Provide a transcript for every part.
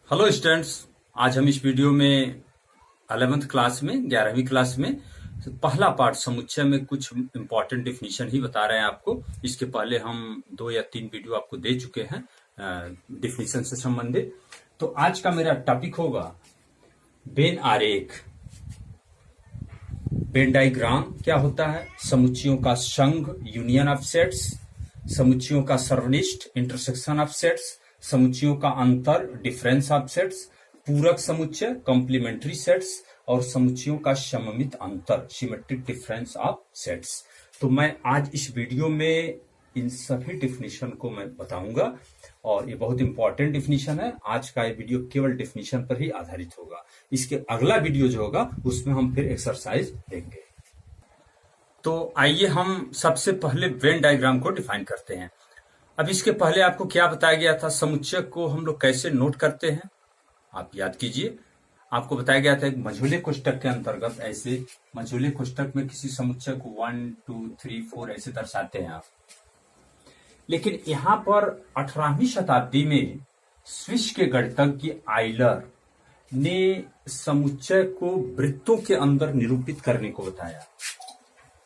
Hello students. आज हम इस वीडियो में 11th क्लास में 11वीं क्लास में पहला पार्ट समुच्चय में कुछ इम्पोर्टेंट डिफिनीशन ही बता रहे हैं आपको। इसके पहले हम 2 या 3 वीडियो आपको दे चुके हैं डिफिनीशन से संबंधित। तो आज का मेरा टॉपिक होगा वेन आरेख। वेन डायग्राम क्या होता है? समुच्चयों का संघ, यूनियन ऑफ सेट्स, समुच्चयों का सर्वनिष्ठ, इंटरसेक्शन ऑफ सेट्स, समुच्चयों का अंतर, डिफरेंस ऑफ सेट्स, पूरक समुच्चय, कॉम्प्लीमेंट्री सेट्स, और समुच्चयों का सममित अंतर, सिमेट्रिक डिफरेंस ऑफ सेट्स। तो मैं आज इस वीडियो में इन सभी डिफिनीशन को मैं बताऊंगा और ये बहुत इंपॉर्टेंट डिफिनीशन है। आज का ये वीडियो केवल डिफिनीशन पर ही आधारित होगा। इसके अगला वीडियो जो होगा उसमें हम फिर एक्सरसाइज देंगे। तो आइए हम सबसे पहले वेन डायग्राम को डिफाइन करते हैं। अब इसके पहले आपको क्या बताया गया था? समुच्चय को हम लोग कैसे नोट करते हैं, आप याद कीजिए। आपको बताया गया था एक मझोले कोष्टक के अंतर्गत, ऐसे मझोले कोष्टक में किसी समुच्चय को 1 2 3 4 ऐसे दर्शाते हैं आप। लेकिन यहां पर 18वीं शताब्दी में स्विस के गणितज्ञ आइलर ने समुच्चय को वृत्तों के अंदर निरूपित करने को बताया।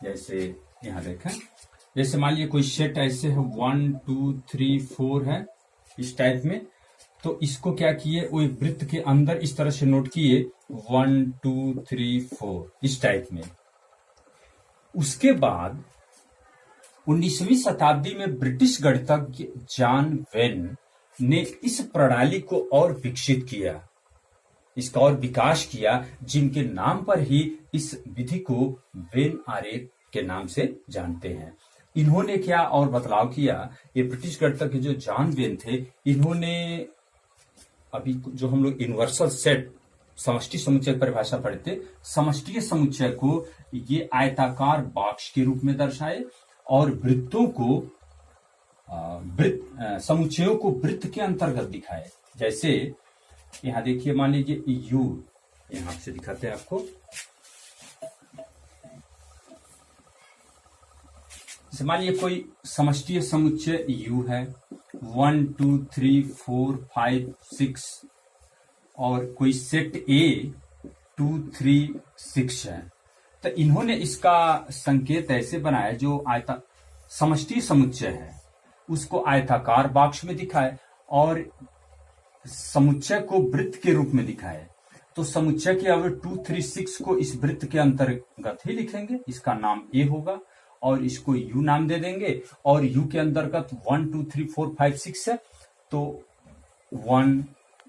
जैसे यहां देखें, जैसे मान लीजिए कोई सेट ऐसे है 1 2 3 4 है इस टाइप में, तो इसको क्या किए, वो वृत्त के अंदर इस तरह से नोट किए 1 2 3 4 इस टाइप में। उसके बाद 19वीं शताब्दी में ब्रिटिश गणितज्ञ जॉन वेन ने इस प्रणाली को और विकसित किया, इसका और विकास किया, जिनके नाम पर ही इस विधि को वेन आरेख के नाम से जानते हैं। इन्होंने क्या और बदलाव किया? ये ब्रिटिश गणितज्ञ जो जॉन वेन थे, इन्होंने अभी जो हम लोग यूनिवर्सल सेट समष्टि समुच्चय परिभाषा पढ़ते, समष्टीय समुच्चय को ये आयताकार बॉक्स के रूप में दर्शाए और वृत्तों को समुच्चयों को वृत्त के अंतर्गत दिखाए। जैसे यहां देखिए, मान लीजिए यू, यहां से दिखाते हैं आपको। जैसे मान लीजिए कोई समष्टीय समुच्चय U है 1 2 3 4 5 6, और कोई सेट A 2 3 6 है। तो इन्होंने इसका संकेत ऐसे बनाया, जो समष्टीय समुच्चय है उसको आयताकार बॉक्स में दिखाए और समुच्चय को वृत्त के रूप में दिखाए। तो समुच्चय के अवयव 2 3 6 को इस वृत्त के अंतर्गत ही लिखेंगे, इसका नाम A होगा और इसको U नाम दे देंगे। और U के अंतर्गत 1 2 3 4 5 6 है, तो 1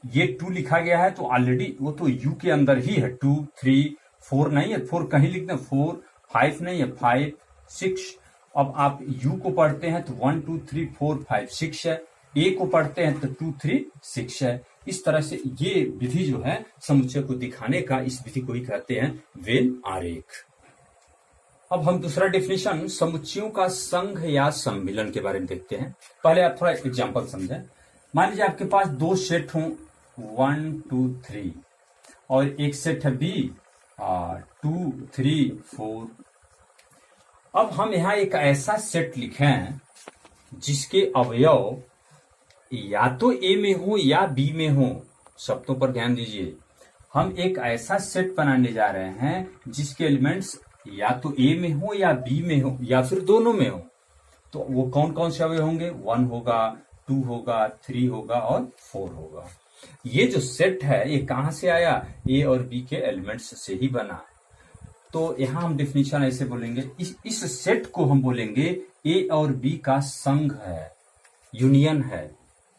ये 2 लिखा गया है, तो ऑलरेडी वो तो U के अंदर ही है। 2 3 4 नहीं है, 4 कहीं लिखते हैं, 4 5 नहीं है, 5 6। अब आप U को पढ़ते हैं तो 1 2 3 4 5 6 है, A को पढ़ते हैं तो 2 3 6 है। इस तरह से ये विधि जो है समुच्चय को दिखाने का, इस विधि को ही कहते हैं वेन आरेख। अब हम दूसरा डेफिनेशन समुच्चयों का संघ या सम्मिलन के बारे में देखते हैं। पहले आप थोड़ा एग्जांपल समझें। मान लीजिए आपके पास दो सेट हों 1 2 3 और एक सेट है B 2 3 4। अब हम यहां एक ऐसा सेट लिखें जिसके अवयव या तो A में हो या B में हो। शब्दों पर ध्यान दीजिए। हम एक ऐसा सेट बनाने जा रहे हैं जिसके एलिमेंट्स या तो A में हो या B में हो या फिर दोनों में हो। तो वो कौन कौन से अवयव होंगे? 1 होगा, 2 होगा, 3 होगा और 4 होगा। ये जो सेट है ये कहां से आया? A और B के एलिमेंट्स से ही बना। तो यहां हम डिफिनीशन ऐसे बोलेंगे, इस सेट को हम बोलेंगे A और B का संघ है, यूनियन है,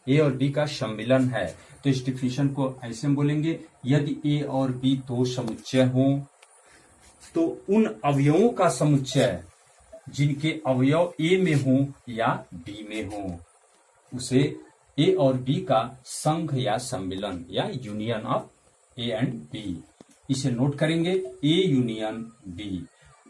A और B का सम्मिलन है। तो इस डिफिनीशन को ऐसे हम बोलेंगे, यदि A और B दो समुच्चय हों तो उन अवयवों का समुच्चय जिनके अवयव A में हो या B में हो, उसे A और B का संघ या सम्मिलन या union of A and B, इसे नोट करेंगे A यूनियन B।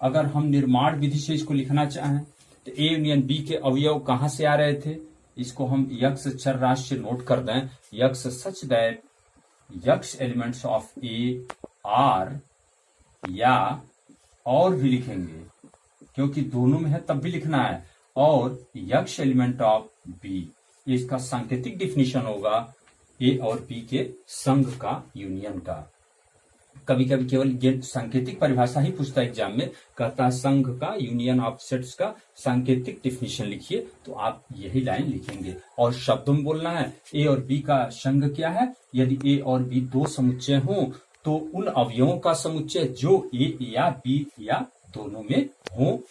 अगर हम निर्माण विधि से इसको लिखना चाहें तो A यूनियन B के अवयव कहां से आ रहे थे? इसको हम यक्ष चर राशि से नोट कर दें, यक्ष सच दैट यक्ष एलिमेंट्स ऑफ A आर, या और भी लिखेंगे क्योंकि दोनों में है तब भी लिखना है, और यक्ष एलिमेंट ऑफ B। इसका सांकेतिक डिफिनीशन होगा ए और बी के संघ का, यूनियन का। कभी कभी केवल ये सांकेतिक परिभाषा ही पूछता है एग्जाम में, कहता है संघ का, यूनियन ऑफ सेट्स का सांकेतिक डिफिनेशन लिखिए, तो आप यही लाइन लिखेंगे और शब्दों में बोलना है। ए और बी का संघ क्या है? यदि ए और बी दो समुच्चय हों तो उन अवयवों का समुच्चय जो ए या बी या दोनों में हो,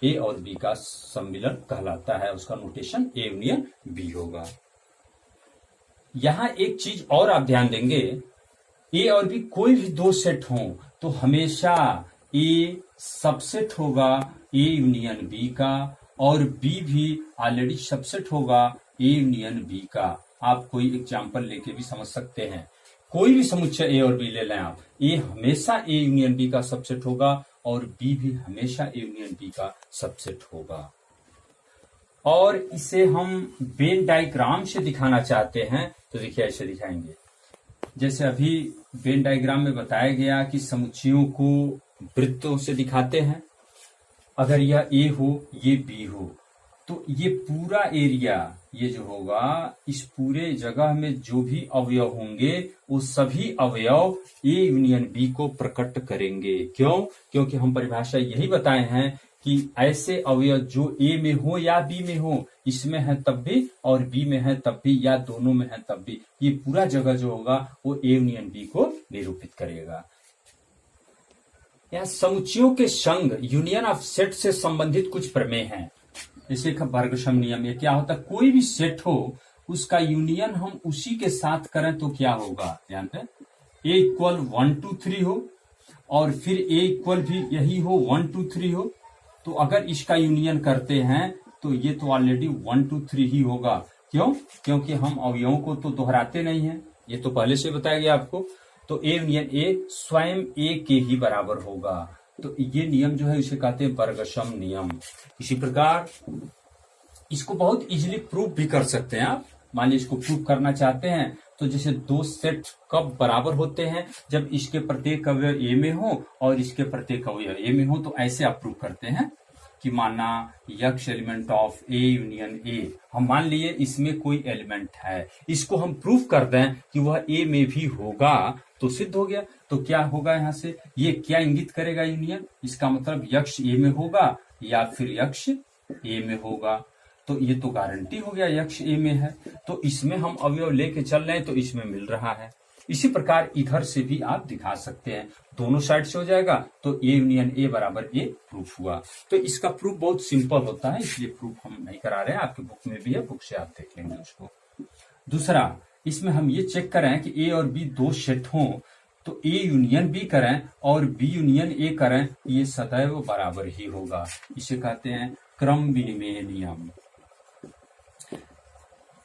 ए और बी का सम्मिलन कहलाता है। उसका नोटेशन ए यूनियन बी होगा। यहां एक चीज और आप ध्यान देंगे, ए और बी कोई भी दो सेट हों तो हमेशा ए सबसेट होगा ए यूनियन बी का, और बी भी ऑलरेडी सबसेट होगा ए यूनियन बी का। आप कोई एग्जाम्पल लेके भी समझ सकते हैं। कोई भी समुच्चय ए और बी ले लें आप, ए हमेशा ए यूनियन बी का सबसेट होगा और बी भी हमेशा ए यूनियन बी का सबसेट होगा। और इसे हम वेन डायग्राम से दिखाना चाहते हैं तो देखिए ऐसे दिखाएंगे। जैसे अभी वेन डायग्राम में बताया गया कि समुच्चयों को वृत्तों से दिखाते हैं। अगर यह ए हो, ये बी हो, तो ये पूरा एरिया, ये जो होगा, इस पूरे जगह में जो भी अवयव होंगे वो सभी अवयव ए यूनियन बी को प्रकट करेंगे। क्यों? क्योंकि हम परिभाषा यही बताए हैं कि ऐसे अवयव जो ए में हो या बी में हो, इसमें है तब भी और बी में है तब भी या दोनों में है तब भी, ये पूरा जगह जो होगा वो ए यूनियन बी को निरूपित करेगा। यहाँ समुच्चयों के संघ, यूनियन ऑफ सेट से संबंधित कुछ प्रमेय हैं। जैसे वर्गसम नियम, ये क्या होता है? कोई भी सेट हो उसका यूनियन हम उसी के साथ करें तो क्या होगा? जानते हैं, ए इक्वल 1 2 3 हो और फिर ए इक्वल भी यही हो 1 2 3 हो, तो अगर इसका यूनियन करते हैं तो ये तो ऑलरेडी 1 2 3 ही होगा। क्यों? क्योंकि हम अवयवों को तो दोहराते नहीं है, ये तो पहले से बताया गया आपको। तो ए यूनियन ए स्वयं ए के ही बराबर होगा। तो ये नियम जो है इसे कहते हैं वर्गसम नियम। इसी प्रकार इसको बहुत इजीली प्रूव भी कर सकते हैं आप। मान लीजिए इसको प्रूव करना चाहते हैं तो जैसे दो सेट कब बराबर होते हैं? जब इसके प्रत्येक अवयव ए में हो और इसके प्रत्येक अवयव ए में हो, तो ऐसे आप प्रूव करते हैं कि माना यक्ष element of A union A, हम मान लिए इसमें कोई एलिमेंट है, इसको हम प्रूव कर दें कि वह ए में भी होगा तो सिद्ध हो गया। तो क्या होगा यहाँ से? ये क्या इंगित करेगा यूनियन? इसका मतलब यक्ष ए में होगा या फिर यक्ष ए में होगा, तो ये तो गारंटी हो गया यक्ष ए में है। तो इसमें हम अवयव लेके चल रहे हैं तो इसमें मिल रहा है। इसी प्रकार इधर से भी आप दिखा सकते हैं, दोनों साइड से हो जाएगा तो ए यूनियन ए बराबर ए प्रूफ हुआ। तो इसका प्रूफ बहुत सिंपल होता है, इसलिए प्रूफ हम नहीं करा रहे हैं, आपके बुक में भी है, बुक से आप देख लेंगे उसको। दूसरा, इसमें हम ये चेक करें कि ए और बी दो सेट हों तो ए यूनियन बी करें और बी यूनियन ए करें, ये सदैव बराबर ही होगा। इसे कहते हैं क्रम विनिमेय नियम।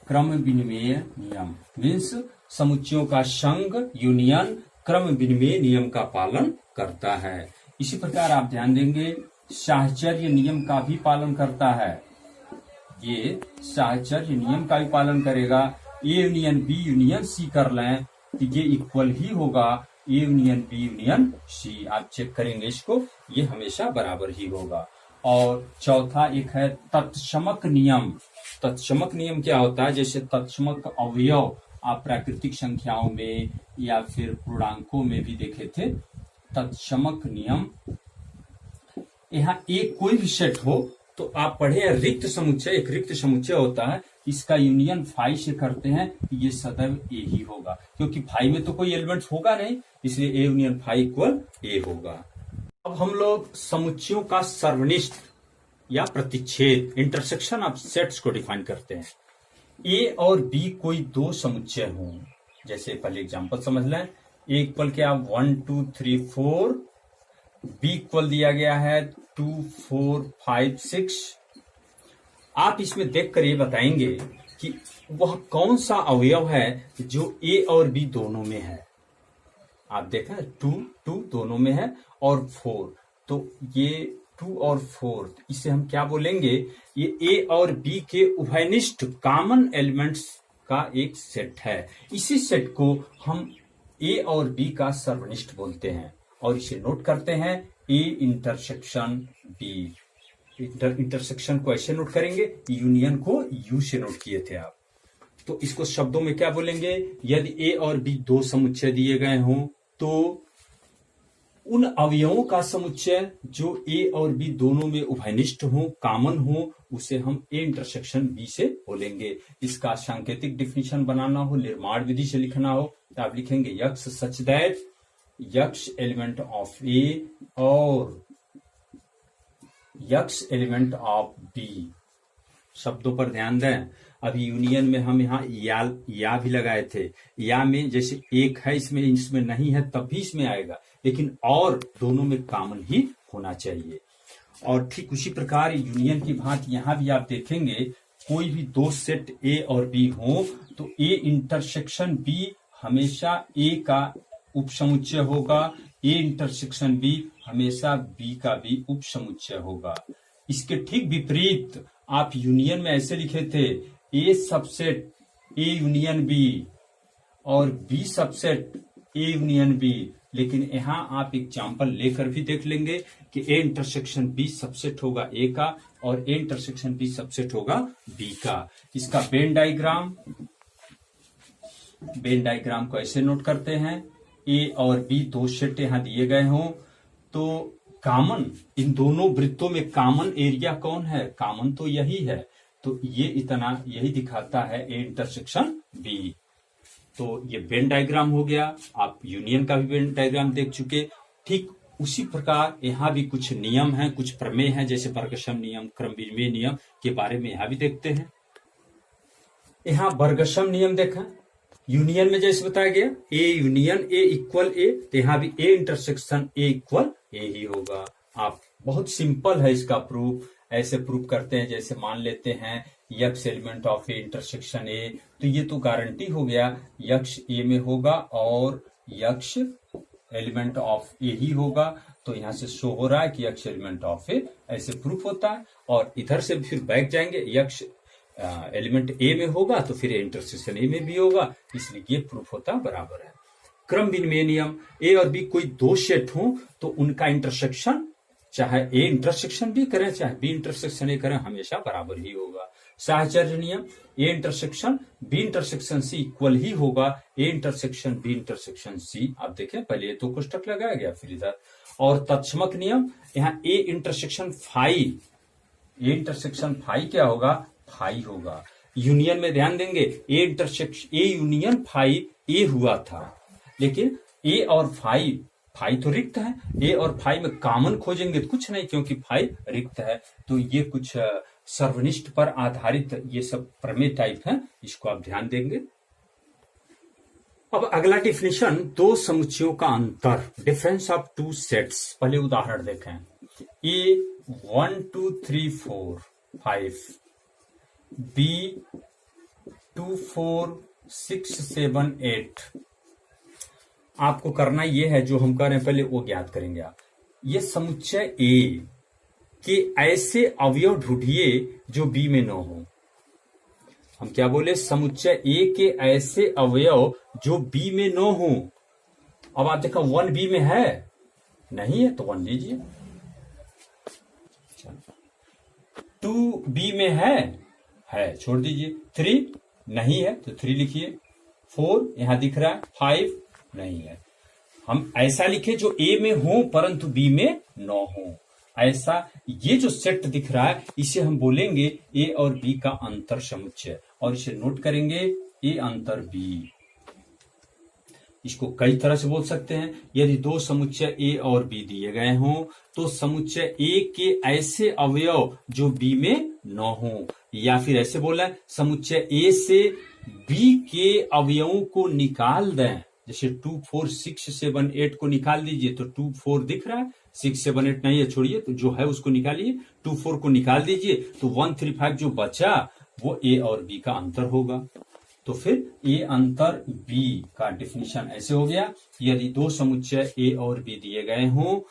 क्रम विनिमेय नियम मीन्स समुच्चयों का संघ, यूनियन क्रम विनिमेय नियम का पालन करता है। इसी प्रकार आप ध्यान देंगे साहचर्य नियम का भी पालन करता है। ये साहचर्य नियम का भी पालन करेगा। A union B union C कर लें तो ये इक्वल ही होगा A union B union C. आप चेक करेंगे इसको, ये हमेशा बराबर ही होगा। और चौथा एक है तत्समक नियम। तत्समक नियम क्या होता है? जैसे तत्समक अवयव आप प्राकृतिक संख्याओं में या फिर पूर्णांकों में भी देखे थे। तत्समक नियम, यहाँ एक कोई भी सेट हो तो आप पढ़े रिक्त समुच्चय, एक रिक्त समुच्चय होता है, इसका यूनियन फाई से करते हैं, ये सदैव ए ही होगा, क्योंकि फाई में तो कोई एलिमेंट होगा नहीं, इसलिए ए यूनियन फाई इक्वल ए होगा। अब हम लोग समुच्चयों का सर्वनिष्ठ या प्रतिच्छेद, इंटरसेक्शन ऑफ सेट्स को डिफाइन करते हैं। ए और बी कोई दो समुच्चय हों, जैसे पहले एग्जांपल समझ लें। ए इक्वल क्या? 1 2 3 4, बी इक्वल दिया गया है 2 4 5 6। आप इसमें देखकर ये बताएंगे कि वह कौन सा अवयव है जो ए और बी दोनों में है। आप देखें 2 2 दोनों में है और 4, तो ये 2 और 4, इसे हम क्या बोलेंगे? ये ए और बी के उभयनिष्ठ कॉमन एलिमेंट्स का एक सेट है। इसी सेट को हम ए और बी का सर्वनिष्ठ बोलते हैं और इसे नोट करते हैं ए इंटरसेक्शन बी। इंटरसेक्शन को ऐसे नोट करेंगे, यूनियन को यू से नोट किए थे आप। तो इसको शब्दों में क्या बोलेंगे? यदि ए और बी दो समुच्चय दिए गए हों तो उन अवयवों का समुच्चय जो ए और बी दोनों में उभयनिष्ठ हो, कॉमन हो, उसे हम ए इंटरसेक्शन बी से बोलेंगे। इसका सांकेतिक डिफिनेशन बनाना हो, निर्माण विधि से लिखना हो तो आप लिखेंगे यक्ष सच दैट यक्ष एलिमेंट ऑफ ए और यक्ष एलिमेंट ऑफ बी। शब्दों पर ध्यान दें। अभी यूनियन में हम यहाँ या भी लगाए थे। या में जैसे एक है इसमें नहीं है तब भी इसमें आएगा, लेकिन और दोनों में कॉमन ही होना चाहिए। और ठीक उसी प्रकार यूनियन की भांति यहाँ भी आप देखेंगे कोई भी दो सेट ए और बी हो तो ए इंटरसेक्शन बी हमेशा ए का उपसमुच्चय होगा, ए इंटरसेक्शन बी हमेशा बी का भी उपसमुच्चय होगा। इसके ठीक विपरीत आप यूनियन में ऐसे लिखे थे A subset A union B और B subset A union B, लेकिन यहां आप एग्जाम्पल लेकर भी देख लेंगे कि ए इंटरसेक्शन बी सबसेट होगा ए का और ए इंटरसेक्शन बी सबसेट होगा बी का। इसका वेन डायग्राम को ऐसे नोट करते हैं, ए और बी दो सेट यहां दिए गए हों तो कॉमन इन दोनों वृत्तों में कॉमन एरिया कौन है? कॉमन तो यही है, तो ये इतना यही दिखाता है ए इंटरसेक्शन बी। तो ये वेन डायग्राम हो गया। आप यूनियन का भी वेन डायग्राम देख चुके। ठीक उसी प्रकार यहाँ भी कुछ नियम हैं, कुछ प्रमेय हैं, जैसे बर्गसम नियम, क्रम विनिमय नियम के बारे में यहाँ भी देखते हैं। यहाँ बर्गसम नियम देखा, यूनियन में जैसे बताया गया ए यूनियन ए इक्वल ए, तो यहाँ भी ए इंटरसेक्शन ए इक्वल ए ही होगा। आप बहुत सिंपल है इसका प्रूफ। ऐसे प्रूफ करते हैं जैसे मान लेते हैं यक्ष एलिमेंट ऑफ ए इंटरसेक्शन ए, तो ये तो गारंटी हो गया यक्ष ए में होगा और यक्ष एलिमेंट ऑफ ए ही होगा। तो यहां से शो हो रहा है कि यक्ष एलिमेंट ऑफ ए, ऐसे प्रूफ होता है। और इधर से फिर बैक जाएंगे, यक्ष एलिमेंट ए में होगा तो फिर इंटरसेक्शन ए में भी होगा, इसलिए ये प्रूफ होता बराबर है। क्रम विनिमय नियम, ए और बी कोई दो सेट हो तो उनका इंटरसेक्शन चाहे ए इंटरसेक्शन बी करें चाहे बी इंटरसेक्शन ए करें हमेशा बराबर ही होगा। साहचर्य नियम, A intersection B intersection C equal ही होगा A intersection B intersection C. आप देखें पहले तो कोष्टक लगाया गया फिर इधर। और तत्समक नियम, यहाँ A intersection phi, A intersection phi क्या होगा? फाई होगा। यूनियन में ध्यान देंगे A intersection A union phi A हुआ था, लेकिन ए और फाई तो रिक्त है, ए और फाई में कॉमन खोजेंगे तो कुछ नहीं क्योंकि फाई रिक्त है। तो ये कुछ सर्वनिष्ठ पर आधारित ये सब प्रमेय टाइप है, इसको आप ध्यान देंगे। अब अगला डिफिनेशन, दो समुच्चयों का अंतर, डिफरेंस ऑफ टू सेट्स। पहले उदाहरण देखें, ए 1 2 3 4 5, बी 2 4 6 7 8। आपको करना ये है जो हम कर रहे हैं पहले वो ज्ञात करेंगे आप। ये समुच्चय ए के ऐसे अवयव ढूंढिए जो बी में न हो। हम क्या बोले? समुच्चय ए के ऐसे अवयव जो बी में न हो। अब आप देखा 1 बी में है, नहीं है तो 1 लीजिए। 2 बी में है छोड़ दीजिए। 3 नहीं है तो 3 लिखिए। 4 यहां दिख रहा है, 5 नहीं है। हम ऐसा लिखे जो ए में हो परंतु बी में न हो। ऐसा ये जो सेट दिख रहा है इसे हम बोलेंगे ए और बी का अंतर समुच्चय, और इसे नोट करेंगे ए अंतर बी। इसको कई तरह से बोल सकते हैं। यदि दो समुच्चय ए और बी दिए गए हों तो समुच्चय ए के ऐसे अवयव जो बी में न हो, या फिर ऐसे बोला है समुच्चय ए से बी के अवयवों को निकाल दें। जैसे 2 4 6 7 8 को निकाल दीजिए तो 2 4 दिख रहा है, 6 7 8 नहीं है, छोड़िए, तो जो है उसको निकालिए। 2 4 को निकाल दीजिए तो 1 3 5 जो बचा वो ए और बी का अंतर होगा। तो फिर ए अंतर बी का डिफिनीशन ऐसे हो गया, यदि दो समुच्चय ए और बी दिए गए हों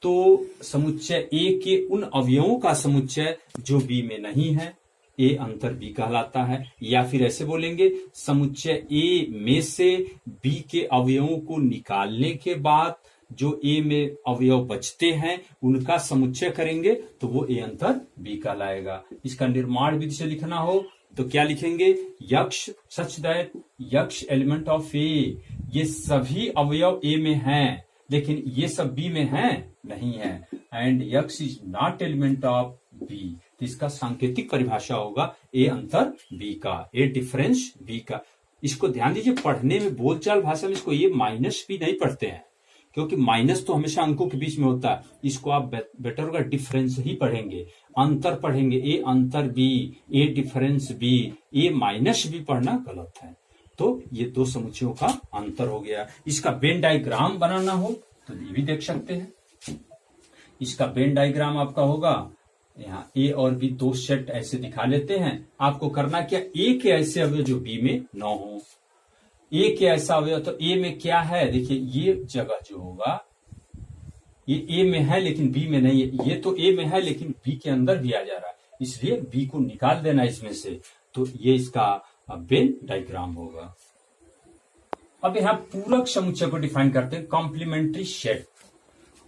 तो समुच्चय ए के उन अवयवों का समुच्चय जो बी में नहीं है, ए अंतर बी कहलाता है। या फिर ऐसे बोलेंगे समुच्चय ए में से बी के अवयवों को निकालने के बाद जो ए में अवयव बचते हैं उनका समुच्चय करेंगे तो वो ए अंतर बी कहलाएगा। इसका निर्माण विधि से लिखना हो तो क्या लिखेंगे, यक्ष सच दैट यक्ष एलिमेंट ऑफ ए, ये सभी अवयव ए में हैं लेकिन ये सब बी में हैं नहीं है, and x is not element of B. तो इसका सांकेतिक परिभाषा होगा ए अंतर बी का, ए डिफरेंस बी का। इसको ध्यान दीजिए, पढ़ने में बोलचाल भाषा में इसको ए माइनस भी नहीं पढ़ते हैं, क्योंकि माइनस तो हमेशा अंकों के बीच में होता है। इसको आप बेटर होगा डिफरेंस ही पढ़ेंगे, अंतर पढ़ेंगे, ए अंतर बी, ए डिफरेंस बी, ए माइनस भी पढ़ना गलत है। तो ये दो समुच्चयों का अंतर हो गया। इसका वेन डायग्राम बनाना हो तो ये भी देख सकते हैं। इसका वेन डायग्राम आपका होगा, यहाँ ए और बी दो सेट ऐसे दिखा लेते हैं। आपको करना क्या, ए के ऐसे अवयव जो बी में न हो, ए के ऐसा अवयव तो ए में क्या है, देखिए ये जगह जो होगा ये ए में है लेकिन बी में नहीं है, ये तो ए में है लेकिन बी के अंदर भी आ जा रहा है, इसलिए बी को निकाल देना इसमें से। तो ये इसका वेन डायग्राम होगा। अब यहाँ पूरक समुच्चय को डिफाइन करते हैं, कॉम्प्लीमेंट्री सेट।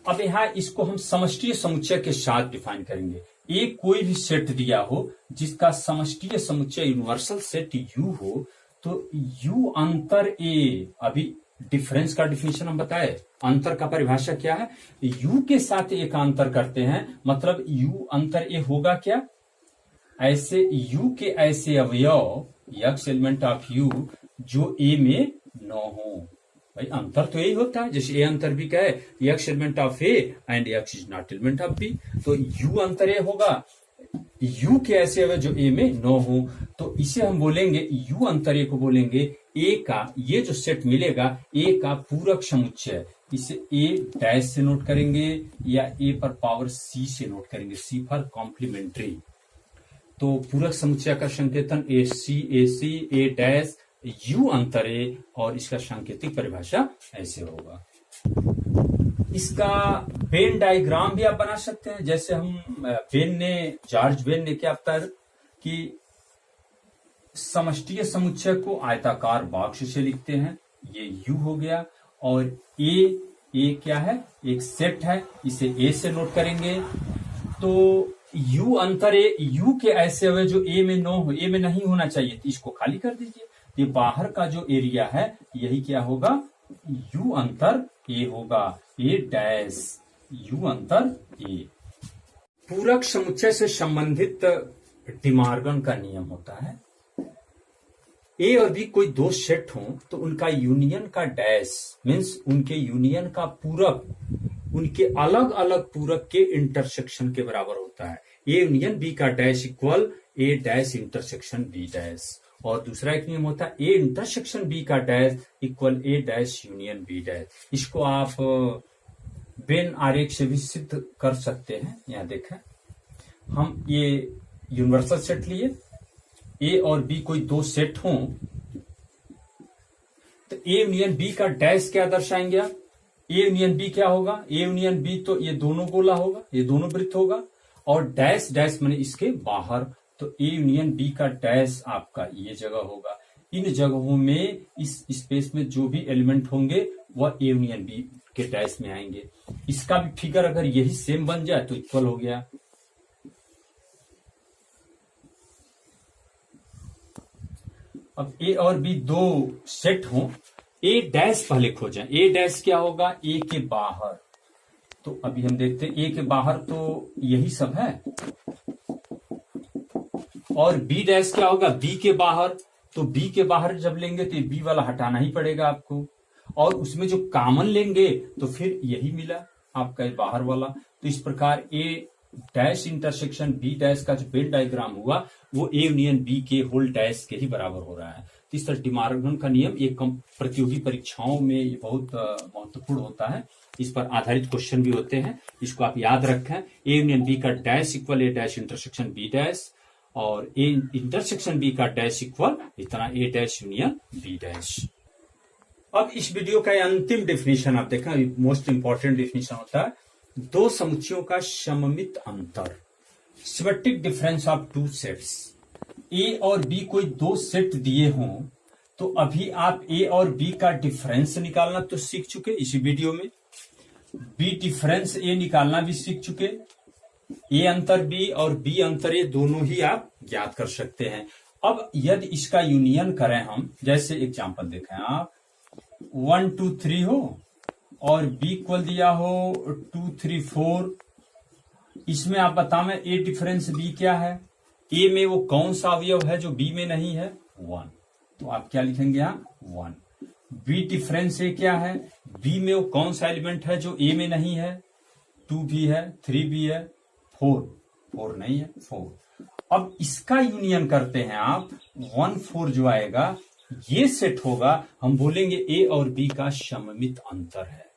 अब यहाँ इसको हम समष्टीय समुच्चय के साथ डिफाइन करेंगे। एक कोई भी सेट दिया हो जिसका समष्टीय समुच्चय यूनिवर्सल सेट यू हो, तो यू अंतर ए, अभी डिफरेंस का डिफिनेशन हम बताए, अंतर का परिभाषा क्या है, यू के साथ ए का अंतर करते हैं, मतलब यू अंतर ए होगा क्या, ऐसे यू के ऐसे अवयव यक्स एलिमेंट ऑफ यू जो ए में न हो। भाई अंतर तो यही होता है, जैसे ए अंतर बी का है, x element of A and x is not element of B, तो यू अंतर ए होगा, यू के ऐसे अवयव जो ए में न हो, तो इसे हम बोलेंगे, यू अंतर ए को बोलेंगे ए का, ये जो सेट मिलेगा ए का पूरक समुच्चय। इसे ए डैश से नोट करेंगे या ए पर पावर सी से नोट करेंगे, सी फॉर कॉम्प्लीमेंट्री। तो पूरक समुच्चय का संकेतन ए सी ए डैश यू अंतर ए, और इसका सांकेतिक परिभाषा ऐसे होगा। इसका वेन डायग्राम भी आप बना सकते हैं, जैसे हम जॉर्ज वेन ने क्या बताया कि समष्टीय समुच्चय को आयताकार बॉक्स से लिखते हैं, ये यू हो गया, और ए क्या है, एक सेट है, इसे ए से नोट करेंगे। तो यू अंतर ए, यू के ऐसे अवयव जो ए में नो हो, ए में नहीं होना चाहिए, तो इसको खाली कर दीजिए। ये बाहर का जो एरिया है यही क्या होगा, यू अंतर ए होगा, ए डैश यू अंतर ए। पूरक समुच्चय से संबंधित डिमार्गन का नियम होता है, ए और बी कोई दो सेट हों तो उनका यूनियन का डैश मीन्स उनके यूनियन का पूरक उनके अलग अलग पूरक के इंटरसेक्शन के बराबर होता है। ए यूनियन बी का डैश इक्वल ए डैश इंटरसेक्शन बी डैश, और दूसरा एक नियम होता है ए इंटरसेक्शन बी का डैश इक्वल ए डैश यूनियन बी डैश। इसको आप वेन आरेख से भी सिद्ध कर सकते हैं। यहाँ देखें, हम ये यूनिवर्सल सेट लिए, ए और बी कोई दो सेट हों तो ए यूनियन बी का डैश क्या दर्शाएंगे आप, ए यूनियन बी क्या होगा, ए यूनियन बी तो ये दोनों गोला होगा, ये दोनों वृत्त होगा, और डैश डैश माने इसके बाहर, तो ए यूनियन बी का डैश आपका ये जगह होगा। इन जगहों में इस स्पेस में जो भी एलिमेंट होंगे वह ए यूनियन बी के डैश में आएंगे। इसका भी फिगर अगर यही सेम बन जाए तो इक्वल हो गया। अब ए और बी दो सेट हों, ए डैश पहले खोजें, ए डैश क्या होगा, ए के बाहर, तो अभी हम देखते हैं ए के बाहर तो यही सब है, और बी डैश क्या होगा, बी के बाहर, तो बी के बाहर जब लेंगे तो बी वाला हटाना ही पड़ेगा आपको, और उसमें जो कॉमन लेंगे तो फिर यही मिला आपका ये बाहर वाला। तो इस प्रकार ए डैश इंटरसेक्शन बी डैश का जो वेन डायग्राम हुआ वो ए यूनियन बी के होल डैश के ही बराबर हो रहा है। तो इस तरह डिमार्गन का नियम ये प्रतियोगी परीक्षाओं में ये बहुत महत्वपूर्ण होता है, इस पर आधारित क्वेश्चन भी होते हैं, इसको आप याद रखें। ए यूनियन बी का डैश इक्वल ए डैश इंटरसेक्शन बी डैश, और ए इंटरसेक्शन बी का डैश इक्वल इतना ए डैश यूनियन बी डैश। अब इस वीडियो का अंतिम डेफिनेशन आप देखें, मोस्ट इंपॉर्टेंट डेफिनेशन होता है दो समुच्चयों का सममित अंतर, symmetric difference of two sets. A और बी कोई दो सेट दिए हों तो अभी आप ए और बी का डिफरेंस निकालना तो सीख चुके इसी वीडियो में, बी डिफरेंस ए निकालना भी सीख चुके, ए अंतर बी और बी अंतर ए दोनों ही आप ज्ञात कर सकते हैं। अब यदि इसका यूनियन करें हम, जैसे एग्जांपल देखें आप, 1 2 3 हो और बी इक्वल दिया हो 2 3 4, इसमें आप बतावें ए डिफरेंस बी क्या है, ए में वो कौन सा अवयव है जो बी में नहीं है, 1, तो आप क्या लिखेंगे यहां 1। बी डिफरेंस ए क्या है, बी में वो कौन सा एलिमेंट है जो ए में नहीं है, 2 भी है, 3 भी है, 4 नहीं है, 4। अब इसका यूनियन करते हैं आप, 1 4 जो आएगा ये सेट होगा, हम बोलेंगे ए और बी का सममित अंतर है।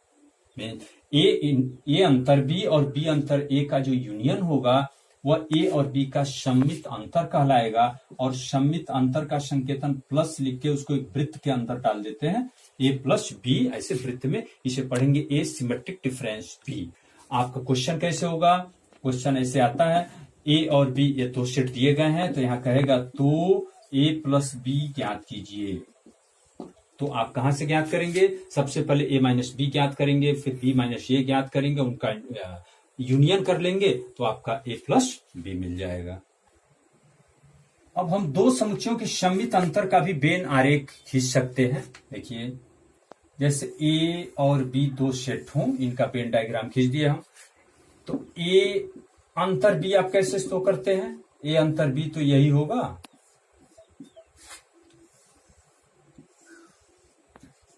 ए अंतर बी और बी अंतर ए का जो यूनियन होगा वह ए और बी का सममित अंतर कहलाएगा। और सममित अंतर का संकेतन प्लस लिख के उसको एक वृत्त के अंदर डाल देते हैं, ए प्लस बी, ऐसे वृत्त में इसे पढ़ेंगे ए सिमेट्रिक डिफरेंस बी। आपका क्वेश्चन कैसे होगा, क्वेश्चन ऐसे आता है, ए और बी ये दो सेट दिए गए हैं, तो यहां कहेगा तो ए प्लस बी ज्ञात कीजिए। तो आप कहां से ज्ञात करेंगे, सबसे पहले ए माइनस बी ज्ञात करेंगे, फिर बी माइनस ए ज्ञात करेंगे, उनका यूनियन कर लेंगे तो आपका ए प्लस बी मिल जाएगा। अब हम दो समुच्चयों के सममित अंतर का भी वेन आरेख खींच सकते हैं। देखिए जैसे ए और बी दो सेट हों, इनका वेन डायग्राम खींच दिया हम, तो ए अंतर बी आप कैसे शो करते हैं, ए अंतर बी तो यही होगा,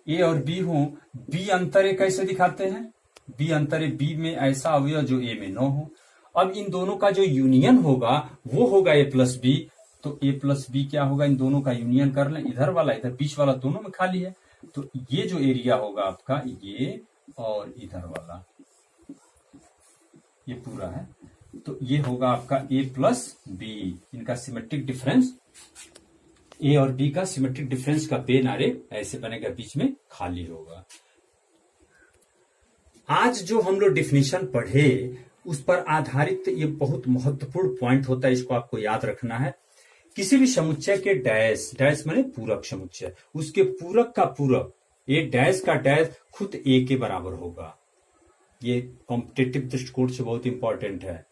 ए और बी हो, बी अंतर ए कैसे दिखाते हैं, बी अंतर ए बी में ऐसा अवयव जो ए में न हो। अब इन दोनों का जो यूनियन होगा वो होगा ए प्लस बी, तो ए प्लस बी क्या होगा, इन दोनों का यूनियन कर लें, इधर वाला इधर बीच वाला दोनों में खाली है, तो ये जो एरिया होगा आपका ये और इधर वाला ये पूरा है, तो ये होगा आपका ए प्लस बी, इनका सिमेट्रिक डिफरेंस, ए और बी का सिमेट्रिक डिफरेंस का वेन आरेख ऐसे बनेगा, बीच में खाली होगा। आज जो हम लोग डिफिनीशन पढ़े उस पर आधारित ये बहुत महत्वपूर्ण पॉइंट होता है, इसको आपको याद रखना है। किसी भी समुच्चय के डैश, डैश माने पूरक समुच्चय, उसके पूरक का पूरक ए डैश का डैश खुद ए के बराबर होगा। ये कॉम्पिटिटिव दृष्टिकोण से बहुत इंपॉर्टेंट है।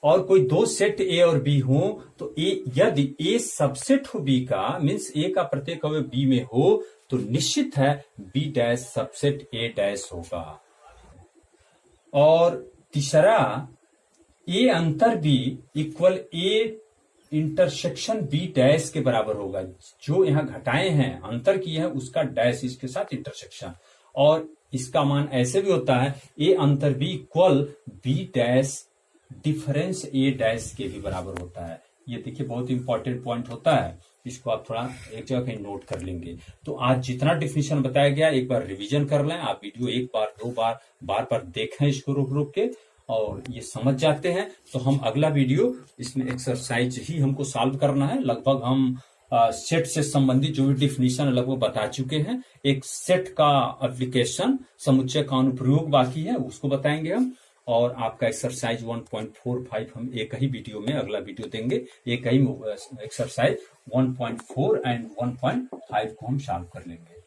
और कोई दो सेट ए और बी हो तो ए, यदि ए सबसेट हो बी का, मीन्स ए का प्रत्येक अवयव बी में हो, तो निश्चित है B dash subset A dash होगा। और तीसरा, ए अंतर B equal A intersection B dash के बराबर होगा। जो यहां घटाए हैं, अंतर किए हैं, उसका डैश इसके साथ इंटरसेक्शन। और इसका मान ऐसे भी होता है, ए अंतर B equal B dash difference A dash के भी बराबर होता है। ये देखिए बहुत इंपॉर्टेंट पॉइंट होता है, इसको आप थोड़ा एक जगह कहीं नोट कर लेंगे। तो आज जितना डिफिनीशन बताया गया एक बार रिवीजन कर लें आप, वीडियो एक बार दो बार बार देखें इसको रुक रुक के, और ये समझ जाते हैं तो हम अगला वीडियो इसमें एक्सरसाइज ही हमको सॉल्व करना है। लगभग हम सेट से संबंधित जो भी डिफिनीशन लगभग बता चुके हैं। एक सेट का एप्लीकेशन, समुच्चय का अनुप्रयोग बाकी है, उसको बताएंगे हम। और आपका एक्सरसाइज 1.45 हम एक ही वीडियो में, अगला वीडियो देंगे, एक ही एक्सरसाइज 1.4 एंड 1.5 को हम सॉल्व कर लेंगे।